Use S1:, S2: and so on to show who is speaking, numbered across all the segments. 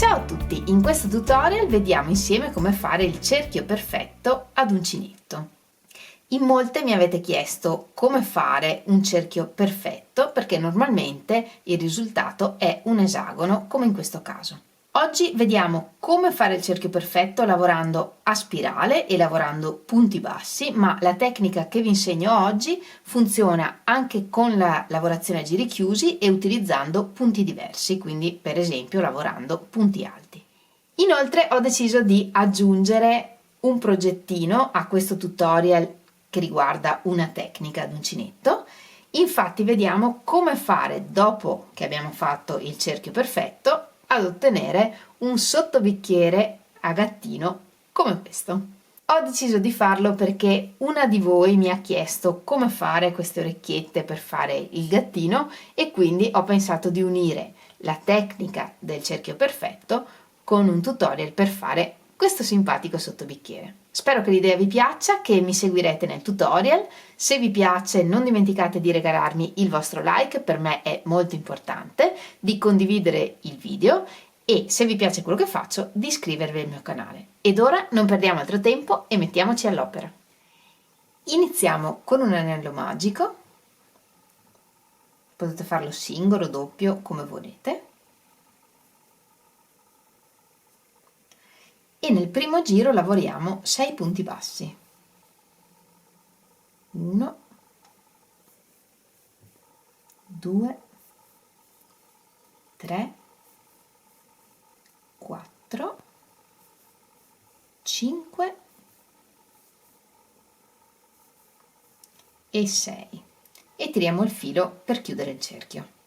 S1: Ciao a tutti! In questo tutorial vediamo insieme come fare il cerchio perfetto ad uncinetto. In molte mi avete chiesto come fare un cerchio perfetto perché normalmente il risultato è un esagono come in questo caso. Oggi vediamo come fare il cerchio perfetto lavorando a spirale e lavorando punti bassi, ma la tecnica che vi insegno oggi funziona anche con la lavorazione a giri chiusi e utilizzando punti diversi, quindi per esempio lavorando punti alti. Inoltre ho deciso di aggiungere un progettino a questo tutorial che riguarda una tecnica ad uncinetto. Infatti vediamo come fare, dopo che abbiamo fatto il cerchio perfetto, ad ottenere un sottobicchiere a gattino come questo. Ho deciso di farlo perché una di voi mi ha chiesto come fare queste orecchiette per fare il gattino e quindi ho pensato di unire la tecnica del cerchio perfetto con un tutorial per fare questo simpatico sottobicchiere. Spero che l'idea vi piaccia, che mi seguirete nel tutorial. Se vi piace non dimenticate di regalarmi il vostro like, per me è molto importante, di condividere il video e se vi piace quello che faccio di iscrivervi al mio canale. Ed ora non perdiamo altro tempo e mettiamoci all'opera. Iniziamo con un anello magico, potete farlo singolo o doppio come volete. E nel primo giro lavoriamo 6 punti bassi. 1, 2, 3, 4, 5 e 6 e tiriamo il filo per chiudere il cerchio.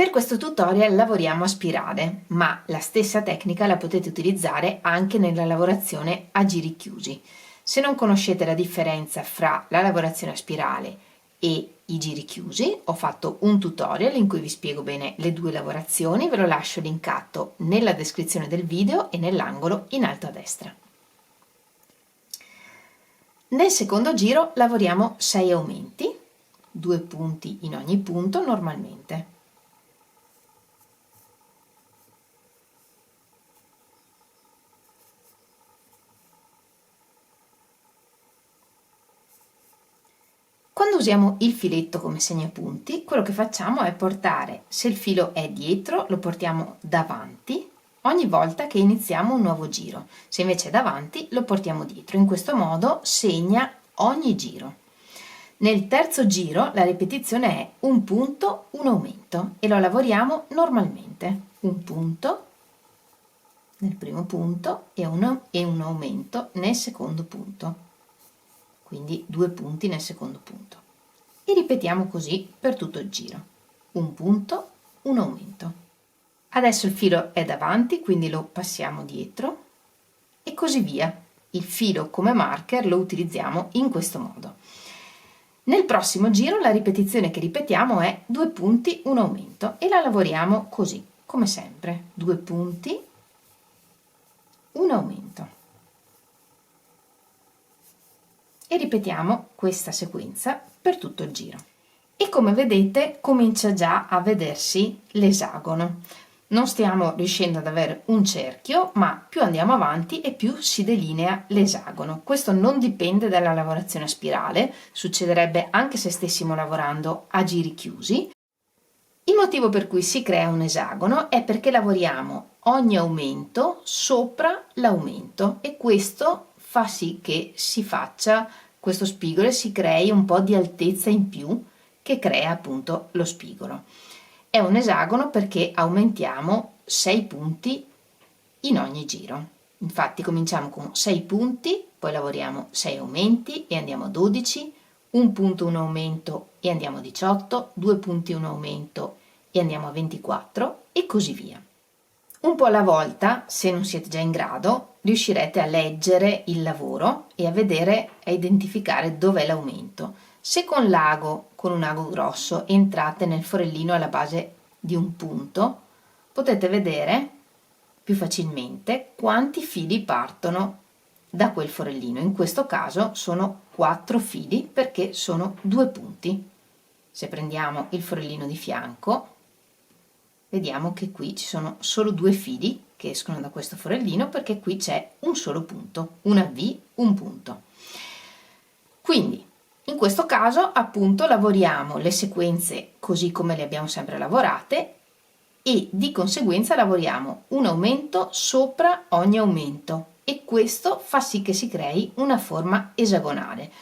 S1: Per questo tutorial lavoriamo a spirale, ma la stessa tecnica la potete utilizzare anche nella lavorazione a giri chiusi. Se non conoscete la differenza fra la lavorazione a spirale e i giri chiusi, ho fatto un tutorial in cui vi spiego bene le due lavorazioni, ve lo lascio linkato nella descrizione del video e nell'angolo in alto a destra. Nel secondo giro lavoriamo 6 aumenti, 2 punti in ogni punto normalmente. Quando usiamo il filetto come segnapunti, quello che facciamo è portare, se il filo è dietro, lo portiamo davanti ogni volta che iniziamo un nuovo giro. Se invece è davanti, lo portiamo dietro. In questo modo segna ogni giro. Nel terzo giro la ripetizione è un punto, un aumento e lo lavoriamo normalmente. Un punto nel primo punto e un aumento nel secondo punto. Quindi 2 punti nel secondo punto e ripetiamo così per tutto il giro, un punto, un aumento. Adesso il filo è davanti, quindi lo passiamo dietro e così via. Il filo come marker lo utilizziamo in questo modo. Nel prossimo giro la ripetizione che ripetiamo è 2 punti, un aumento e la lavoriamo così, come sempre, 2 punti, un aumento. E ripetiamo questa sequenza per tutto il giro. E come vedete comincia già a vedersi l'esagono. Non stiamo riuscendo ad avere un cerchio, ma più andiamo avanti e più si delinea l'esagono. Questo non dipende dalla lavorazione a spirale, succederebbe anche se stessimo lavorando a giri chiusi. Il motivo per cui si crea un esagono è perché lavoriamo ogni aumento sopra l'aumento e questo fa sì che si faccia questo spigolo e si crei un po' di altezza in più che crea appunto lo spigolo. È un esagono perché aumentiamo 6 punti in ogni giro. Infatti cominciamo con 6 punti, poi lavoriamo 6 aumenti e andiamo a 12, un punto un aumento e andiamo a 18, 2 punti un aumento e andiamo a 24 e così via. Un po' alla volta, se non siete già in grado, riuscirete a leggere il lavoro e a vedere, a identificare dov'è l'aumento. Se con un ago grosso entrate nel forellino alla base di un punto, potete vedere più facilmente quanti fili partono da quel forellino. In questo caso sono 4 fili perché sono 2 punti. Se prendiamo il forellino di fianco, vediamo che qui ci sono solo 2 fili che escono da questo forellino, perché qui c'è un solo punto, una V, un punto. Quindi in questo caso appunto lavoriamo le sequenze così come le abbiamo sempre lavorate e di conseguenza lavoriamo un aumento sopra ogni aumento, e questo fa sì che si crei una forma esagonale.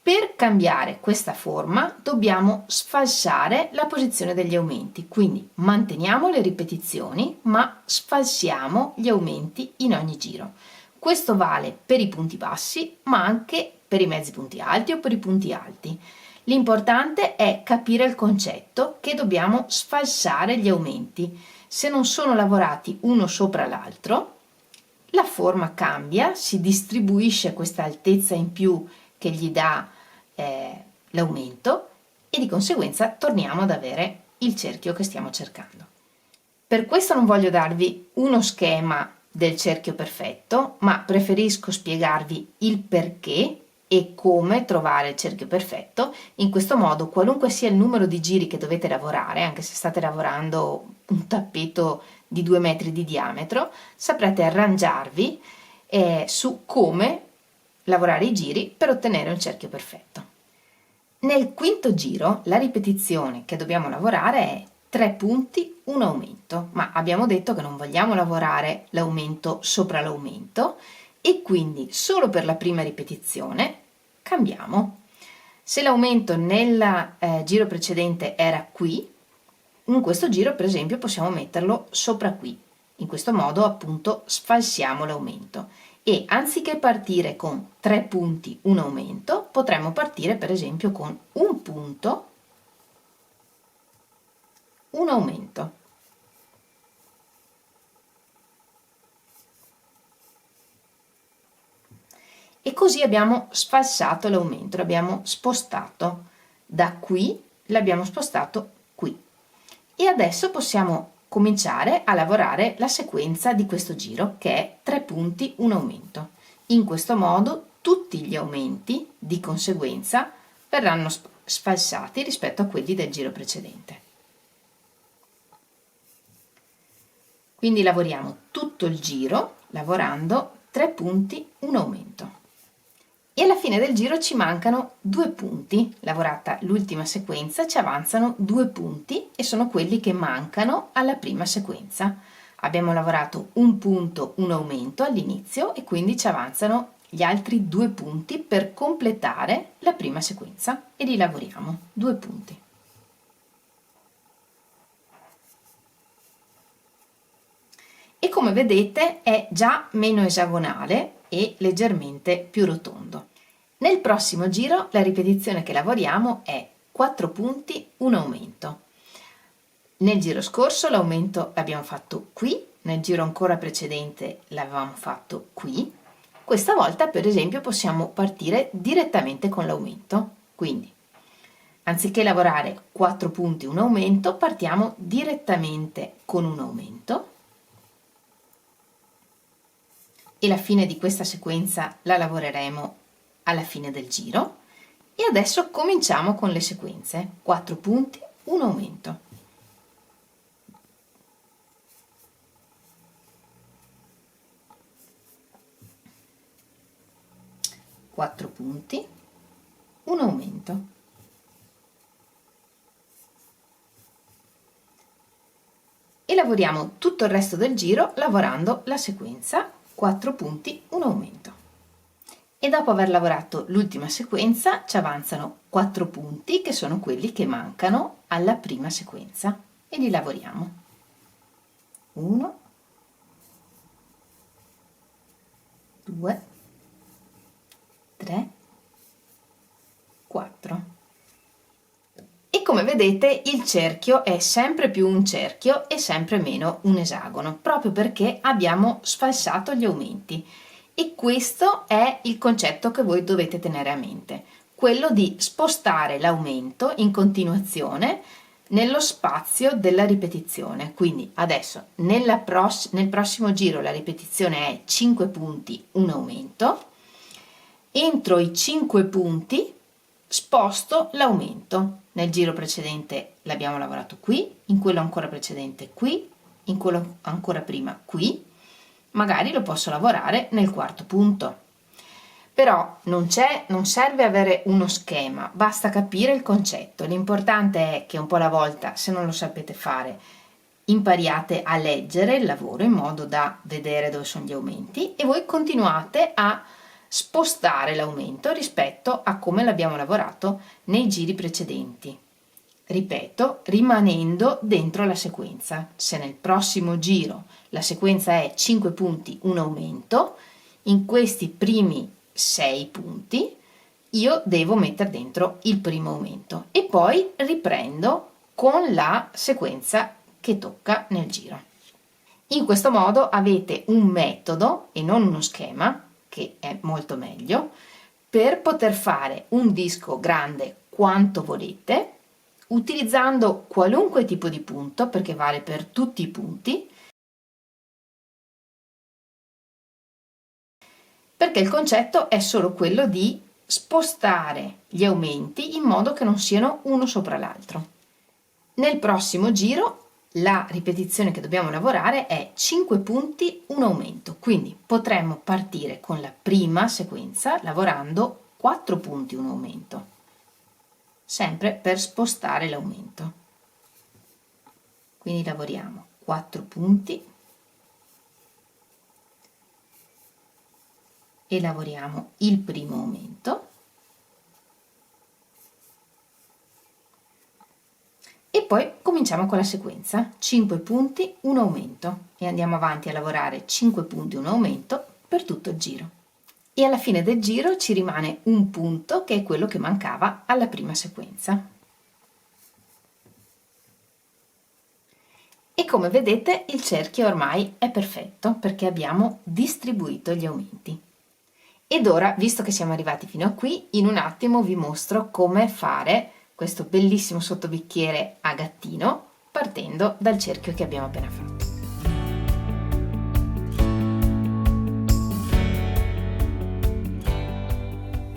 S1: Per cambiare questa forma dobbiamo sfalsare la posizione degli aumenti, quindi manteniamo le ripetizioni ma sfalsiamo gli aumenti in ogni giro. Questo vale per i punti bassi ma anche per i mezzi punti alti o per i punti alti. L'importante è capire il concetto che dobbiamo sfalsare gli aumenti. Se non sono lavorati uno sopra l'altro, la forma cambia, si distribuisce questa altezza in più che gli dà l'aumento, e di conseguenza torniamo ad avere il cerchio che stiamo cercando. Per questo non voglio darvi uno schema del cerchio perfetto, ma preferisco spiegarvi il perché e come trovare il cerchio perfetto. In questo modo, qualunque sia il numero di giri che dovete lavorare, anche se state lavorando un tappeto di 2 metri di diametro, saprete arrangiarvi su come lavorare i giri per ottenere un cerchio perfetto. Nel quinto giro la ripetizione che dobbiamo lavorare è 3 punti, un aumento, ma abbiamo detto che non vogliamo lavorare l'aumento sopra l'aumento, e quindi solo per la prima ripetizione cambiamo. Se l'aumento nel giro precedente era qui, in questo giro per esempio possiamo metterlo sopra qui. In questo modo appunto sfalsiamo l'aumento, e anziché partire con 3 punti, un aumento, potremmo partire per esempio con un punto, un aumento. E così abbiamo sfalsato l'aumento, l'abbiamo spostato da qui, l'abbiamo spostato qui. E adesso possiamo cominciare a lavorare la sequenza di questo giro, che è 3 punti, un aumento. In questo modo tutti gli aumenti di conseguenza verranno sfalsati rispetto a quelli del giro precedente. Quindi lavoriamo tutto il giro lavorando 3 punti, un aumento. E alla fine del giro ci mancano 2 punti. Lavorata l'ultima sequenza ci avanzano 2 punti, e sono quelli che mancano alla prima sequenza. Abbiamo lavorato un punto, un aumento all'inizio, e quindi ci avanzano gli altri 2 punti per completare la prima sequenza, e li lavoriamo 2 punti. E come vedete è già meno esagonale e leggermente più rotondo. Nel prossimo giro la ripetizione che lavoriamo è 4 punti, un aumento. Nel giro scorso l'aumento l'abbiamo fatto qui, nel giro ancora precedente l'avevamo fatto qui. Questa volta per esempio possiamo partire direttamente con l'aumento, quindi anziché lavorare 4 punti, un aumento, partiamo direttamente con un aumento, e la fine di questa sequenza la lavoreremo alla fine del giro. E adesso cominciamo con le sequenze: 4 punti, un aumento. Quattro punti, un aumento. E lavoriamo tutto il resto del giro lavorando la sequenza 4 punti, un aumento. E dopo aver lavorato l'ultima sequenza ci avanzano 4 punti, che sono quelli che mancano alla prima sequenza, e li lavoriamo. 1, 2, 3, 4. E come vedete il cerchio è sempre più un cerchio e sempre meno un esagono, proprio perché abbiamo sfalsato gli aumenti. E questo è il concetto che voi dovete tenere a mente, quello di spostare l'aumento in continuazione nello spazio della ripetizione. Quindi adesso nel prossimo giro la ripetizione è 5 punti, un aumento. Entro i 5 punti sposto l'aumento. Nel giro precedente l'abbiamo lavorato qui, in quello ancora precedente qui, ancora prima qui, magari lo posso lavorare nel quarto punto. Però non serve avere uno schema, basta capire il concetto. L'importante è che un po' alla volta, se non lo sapete fare, impariate a leggere il lavoro in modo da vedere dove sono gli aumenti e voi continuate a spostare l'aumento rispetto a come l'abbiamo lavorato nei giri precedenti. Ripeto, rimanendo dentro la sequenza. Se nel prossimo giro la sequenza è 5 punti, un aumento, in questi primi 6 punti io devo mettere dentro il primo aumento e poi riprendo con la sequenza che tocca nel giro. In questo modo avete un metodo e non uno schema, che è molto meglio, per poter fare un disco grande quanto volete, utilizzando qualunque tipo di punto, perché vale per tutti i punti, perché il concetto è solo quello di spostare gli aumenti in modo che non siano uno sopra l'altro. Nel prossimo giro la ripetizione che dobbiamo lavorare è 5 punti, un aumento, quindi potremmo partire con la prima sequenza lavorando 4 punti, un aumento, sempre per spostare l'aumento. Quindi lavoriamo 4 punti e lavoriamo il primo aumento e poi cominciamo con la sequenza 5 punti, un aumento e andiamo avanti a lavorare 5 punti, un aumento per tutto il giro e alla fine del giro ci rimane un punto che è quello che mancava alla prima sequenza. E come vedete il cerchio ormai è perfetto perché abbiamo distribuito gli aumenti. Ed ora, visto che siamo arrivati fino a qui, in un attimo vi mostro come fare questo bellissimo sottobicchiere a gattino partendo dal cerchio che abbiamo appena fatto.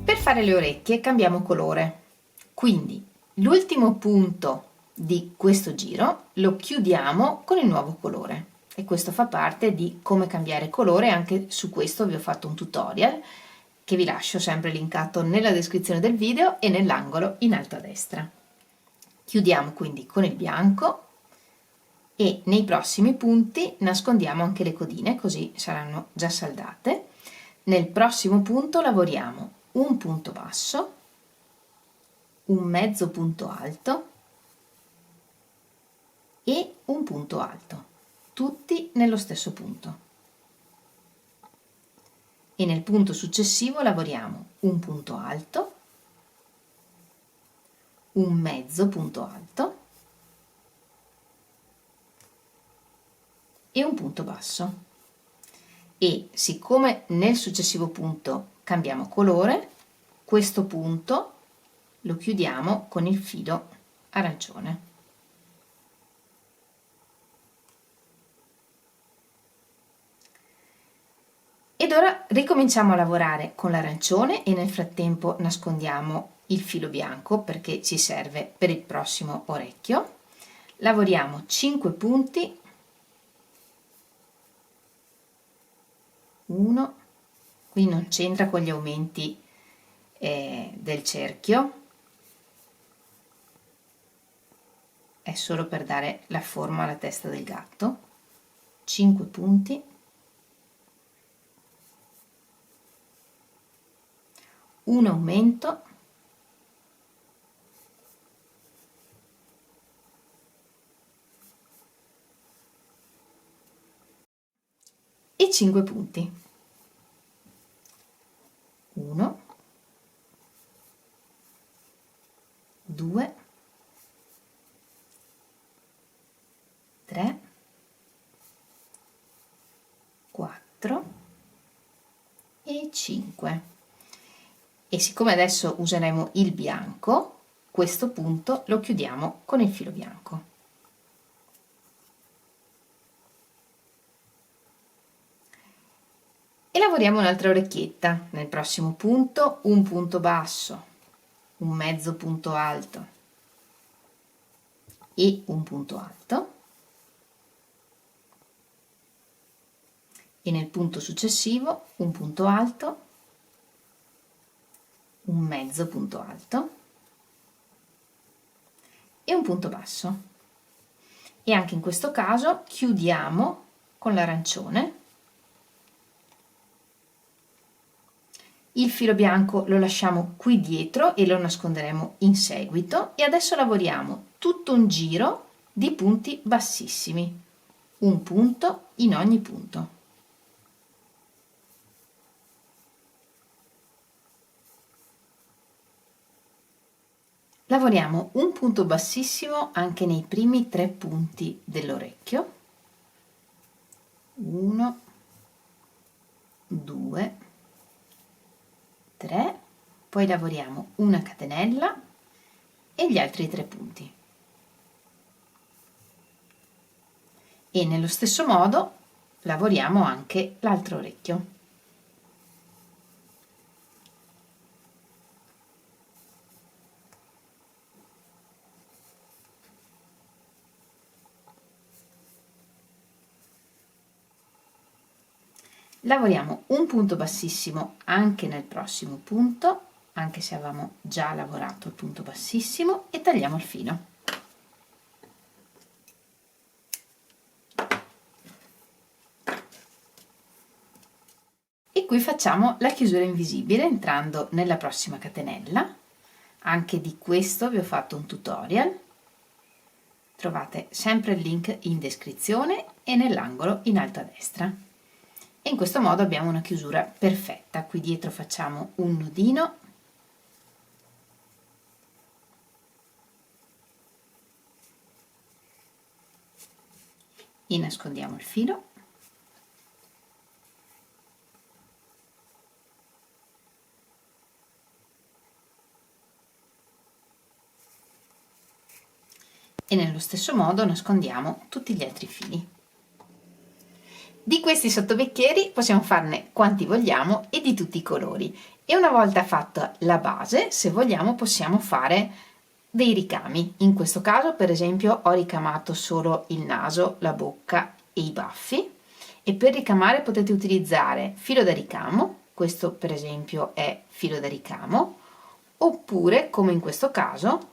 S1: Per fare le orecchie cambiamo colore, quindi l'ultimo punto di questo giro lo chiudiamo con il nuovo colore e questo fa parte di come cambiare colore, anche su questo vi ho fatto un tutorial che vi lascio sempre linkato nella descrizione del video e nell'angolo in alto a destra. Chiudiamo quindi con il bianco e nei prossimi punti nascondiamo anche le codine, così saranno già saldate. Nel prossimo punto lavoriamo un punto basso, un mezzo punto alto e un punto alto, tutti nello stesso punto. E nel punto successivo lavoriamo un punto alto, un mezzo punto alto e un punto basso. E siccome nel successivo punto cambiamo colore, questo punto lo chiudiamo con il filo arancione. Ed ora ricominciamo a lavorare con l'arancione e nel frattempo nascondiamo il filo bianco perché ci serve per il prossimo orecchio. Lavoriamo 5 punti, 1, qui non c'entra con gli aumenti del cerchio, è solo per dare la forma alla testa del gatto. 5 punti, un aumento e 5 punti. 1, 2, 3, 4 e 5. E siccome adesso useremo il bianco, questo punto lo chiudiamo con il filo bianco. E lavoriamo un'altra orecchietta. Nel prossimo punto un punto basso, un mezzo punto alto e un punto alto e nel punto successivo un punto alto, un mezzo punto alto e un punto basso. E anche in questo caso chiudiamo con l'arancione. Il filo bianco lo lasciamo qui dietro e lo nasconderemo in seguito, e adesso lavoriamo tutto un giro di punti bassissimi, un punto in ogni punto. Lavoriamo un punto bassissimo anche nei primi 3 punti dell'orecchio. 1, 2, 3, poi lavoriamo una catenella e gli altri 3 punti. E nello stesso modo lavoriamo anche l'altro orecchio. Lavoriamo un punto bassissimo anche nel prossimo punto, anche se avevamo già lavorato il punto bassissimo, e tagliamo il filo. E qui facciamo la chiusura invisibile entrando nella prossima catenella. Anche di questo vi ho fatto un tutorial. Trovate sempre il link in descrizione e nell'angolo in alto a destra. E in questo modo abbiamo una chiusura perfetta. Qui dietro facciamo un nodino e nascondiamo il filo. E nello stesso modo nascondiamo tutti gli altri fili. Di questi sottobicchieri possiamo farne quanti vogliamo e di tutti i colori, e una volta fatta la base, se vogliamo, possiamo fare dei ricami. In questo caso, per esempio, ho ricamato solo il naso, la bocca e i baffi, e per ricamare potete utilizzare filo da ricamo, questo per esempio è filo da ricamo, oppure, come in questo caso,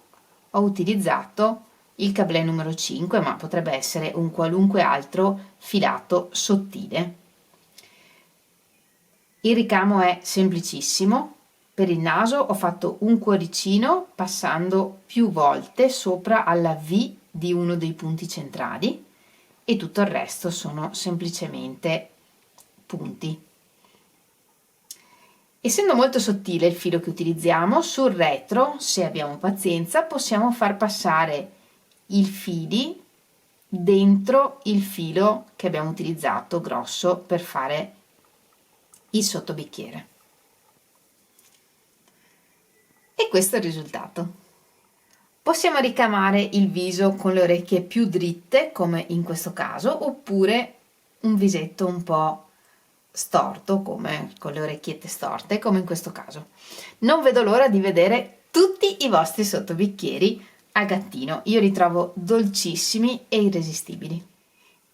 S1: ho utilizzato il cablè numero 5, ma potrebbe essere un qualunque altro filato sottile. Il ricamo è semplicissimo. Per il naso ho fatto un cuoricino passando più volte sopra alla V di uno dei punti centrali, e tutto il resto sono semplicemente punti. Essendo molto sottile il filo che utilizziamo, sul retro, se abbiamo pazienza, possiamo far passare i fili dentro il filo che abbiamo utilizzato grosso per fare il sottobicchiere. E questo è il risultato. Possiamo ricamare il viso con le orecchie più dritte, come in questo caso, oppure un visetto un po' storto, come con le orecchiette storte, come in questo caso. Non vedo l'ora di vedere tutti i vostri sottobicchieri a gattino. Io li trovo dolcissimi e irresistibili.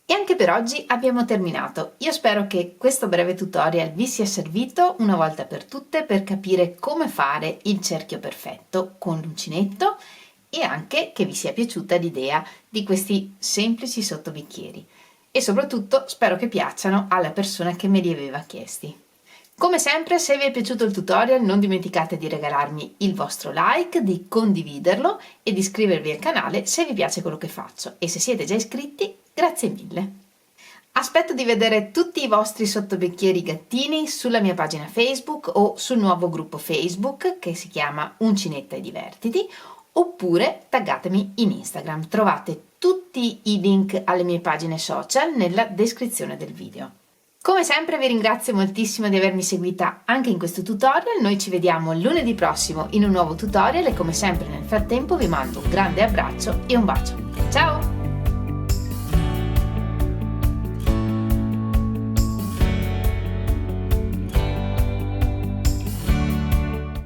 S1: E anche per oggi abbiamo terminato. Io spero che questo breve tutorial vi sia servito una volta per tutte per capire come fare il cerchio perfetto con l'uncinetto, e anche che vi sia piaciuta l'idea di questi semplici sottobicchieri, e soprattutto spero che piacciono alla persona che me li aveva chiesti. Come sempre, se vi è piaciuto il tutorial non dimenticate di regalarmi il vostro like, di condividerlo e di iscrivervi al canale se vi piace quello che faccio, e se siete già iscritti, grazie mille. Aspetto di vedere tutti i vostri sottobicchieri gattini sulla mia pagina Facebook o sul nuovo gruppo Facebook che si chiama Uncinetta e Divertiti, oppure taggatemi in Instagram. Trovate tutti i link alle mie pagine social nella descrizione del video. Come sempre vi ringrazio moltissimo di avermi seguita anche in questo tutorial. Noi ci vediamo lunedì prossimo in un nuovo tutorial, e come sempre nel frattempo vi mando un grande abbraccio e un bacio.